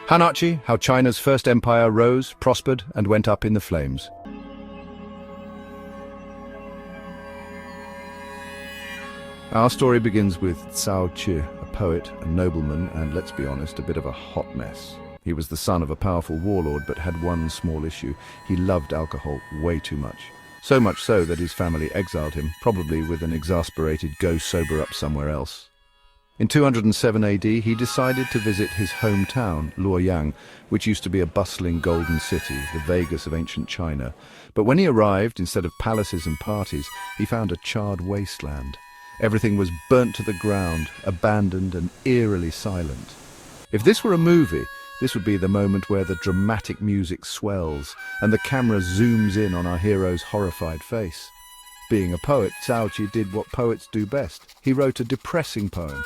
Han-archy, how China's first empire rose, prospered, and went up in the flames. Our story begins with Ts'ao Chih, a poet, a nobleman, and let's be honest, a bit of a hot mess. He was the son of a powerful warlord, but had one small issue. He loved alcohol way too much. So much so that his family exiled him, probably with an exasperated "go sober up somewhere else." In 207 AD, he decided to visit his hometown, Luoyang, which used to be a bustling golden city, the Vegas of ancient China. But when he arrived, instead of palaces and parties, he found a charred wasteland. Everything was burnt to the ground, abandoned and eerily silent. If this were a movie, this would be the moment where the dramatic music swells and the camera zooms in on our hero's horrified face. Being a poet, Ts'ao Chih did what poets do best. He wrote a depressing poem.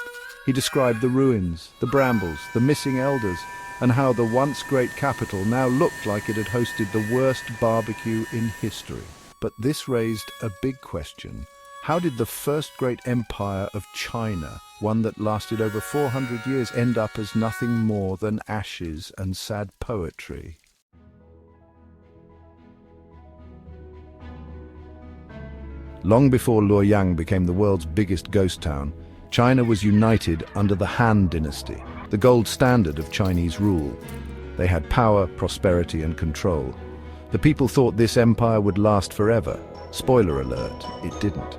He described the ruins, the brambles, the missing elders, and how the once great capital now looked like it had hosted the worst barbecue in history. But this raised a big question. How did the first great empire of China, one that lasted over 400 years, end up as nothing more than ashes and sad poetry? Long before Luoyang became the world's biggest ghost town, China was united under the Han Dynasty, the gold standard of Chinese rule. They had power, prosperity, and control. The people thought this empire would last forever. Spoiler alert, it didn't.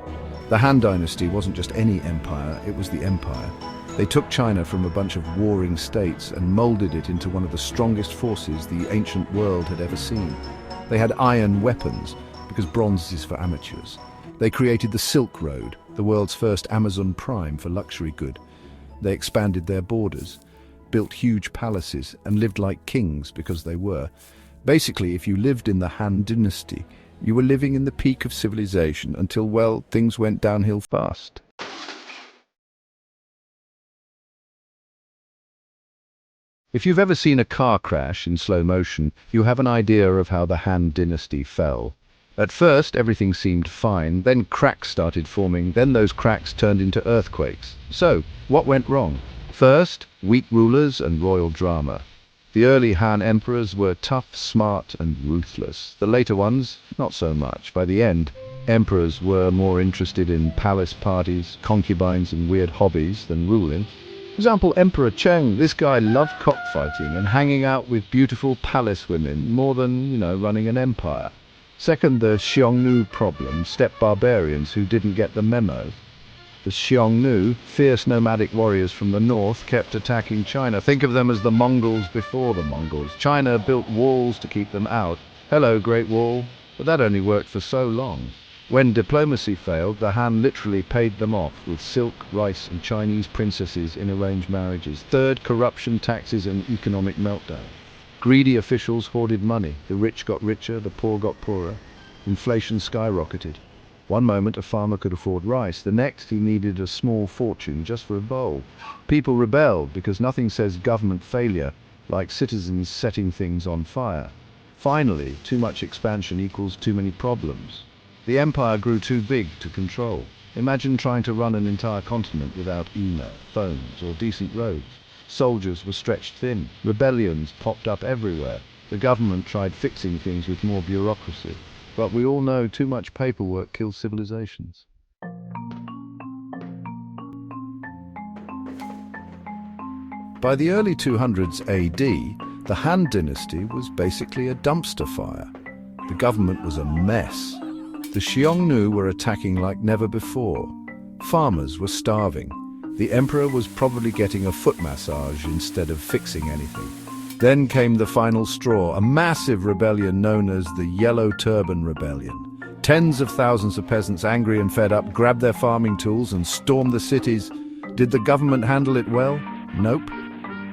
The Han Dynasty wasn't just any empire, it was the empire. They took China from a bunch of warring states and molded it into one of the strongest forces the ancient world had ever seen. They had iron weapons, because bronze is for amateurs. They created the Silk Road, the world's first Amazon Prime for luxury good. They expanded their borders, built huge palaces, and lived like kings because they were. Basically, if you lived in the Han Dynasty, you were living in the peak of civilization until, well, things went downhill fast. If you've ever seen a car crash in slow motion, you have an idea of how the Han Dynasty fell. At first, everything seemed fine, then cracks started forming, then those cracks turned into earthquakes. So, what went wrong? First, weak rulers and royal drama. The early Han emperors were tough, smart, and ruthless. The later ones, not so much. By the end, emperors were more interested in palace parties, concubines, and weird hobbies than ruling. For example, Emperor Cheng, this guy loved cockfighting and hanging out with beautiful palace women more than, running an empire. Second, the Xiongnu problem, steppe barbarians who didn't get the memo. The Xiongnu, fierce nomadic warriors from the north, kept attacking China. Think of them as the Mongols before the Mongols. China built walls to keep them out. Hello, Great Wall. But that only worked for so long. When diplomacy failed, the Han literally paid them off with silk, rice, and Chinese princesses in arranged marriages. Third, corruption, taxes, and economic meltdown. Greedy officials hoarded money. The rich got richer, the poor got poorer. Inflation skyrocketed. One moment a farmer could afford rice, the next he needed a small fortune just for a bowl. People rebelled because nothing says government failure like citizens setting things on fire. Finally, too much expansion equals too many problems. The empire grew too big to control. Imagine trying to run an entire continent without email, phones, or decent roads. Soldiers were stretched thin. Rebellions popped up everywhere. The government tried fixing things with more bureaucracy. But we all know too much paperwork kills civilizations. By the early 200s AD, the Han Dynasty was basically a dumpster fire. The government was a mess. The Xiongnu were attacking like never before. Farmers were starving. The emperor was probably getting a foot massage instead of fixing anything. Then came the final straw, a massive rebellion known as the Yellow Turban Rebellion. Tens of thousands of peasants, angry and fed up, grabbed their farming tools and stormed the cities. Did the government handle it well? Nope.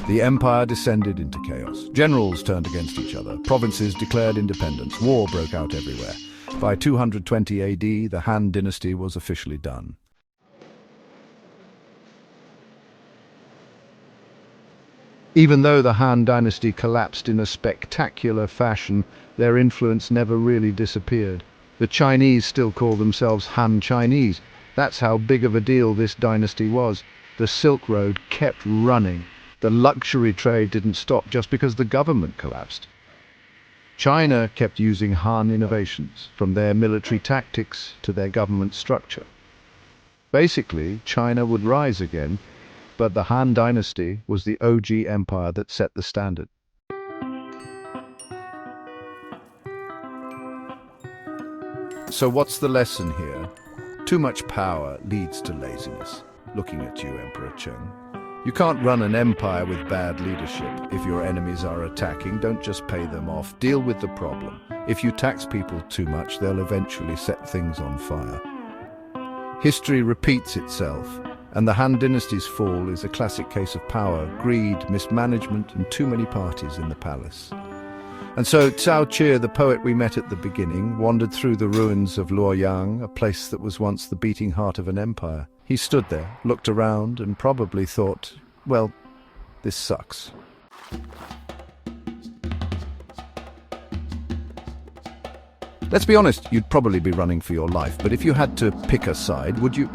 The empire descended into chaos. Generals turned against each other. Provinces declared independence. War broke out everywhere. By 220 AD, the Han Dynasty was officially done. Even though the Han Dynasty collapsed in a spectacular fashion, their influence never really disappeared. The Chinese still call themselves Han Chinese. That's how big of a deal this dynasty was. The Silk Road kept running. The luxury trade didn't stop just because the government collapsed. China kept using Han innovations, from their military tactics to their government structure. Basically, China would rise again, but the Han Dynasty was the OG empire that set the standard. So what's the lesson here? Too much power leads to laziness. Looking at you, Emperor Cheng. You can't run an empire with bad leadership. If your enemies are attacking, don't just pay them off. Deal with the problem. If you tax people too much, they'll eventually set things on fire. History repeats itself, and the Han Dynasty's fall is a classic case of power, greed, mismanagement, and too many parties in the palace. And so Ts'ao Chih, the poet we met at the beginning, wandered through the ruins of Luoyang, a place that was once the beating heart of an empire. He stood there, looked around, and probably thought, well, this sucks. Let's be honest, you'd probably be running for your life, but if you had to pick a side, would you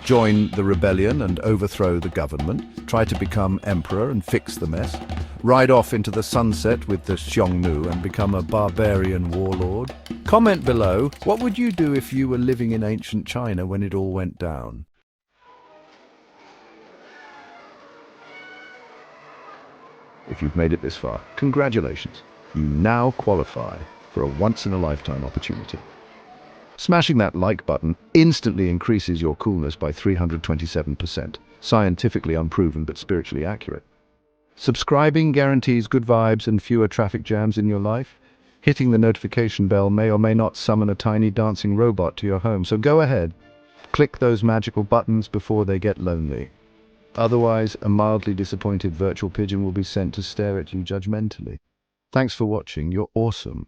join the rebellion and overthrow the government, try to become emperor and fix the mess, ride off into the sunset with the Xiongnu and become a barbarian warlord? Comment below, what would you do if you were living in ancient China when it all went down? If you've made it this far, congratulations. You now qualify for a once-in-a-lifetime opportunity. Smashing that like button instantly increases your coolness by 327%. Scientifically unproven but spiritually accurate. Subscribing guarantees good vibes and fewer traffic jams in your life. Hitting the notification bell may or may not summon a tiny dancing robot to your home, so go ahead. Click those magical buttons before they get lonely. Otherwise, a mildly disappointed virtual pigeon will be sent to stare at you judgmentally. Thanks for watching, you're awesome.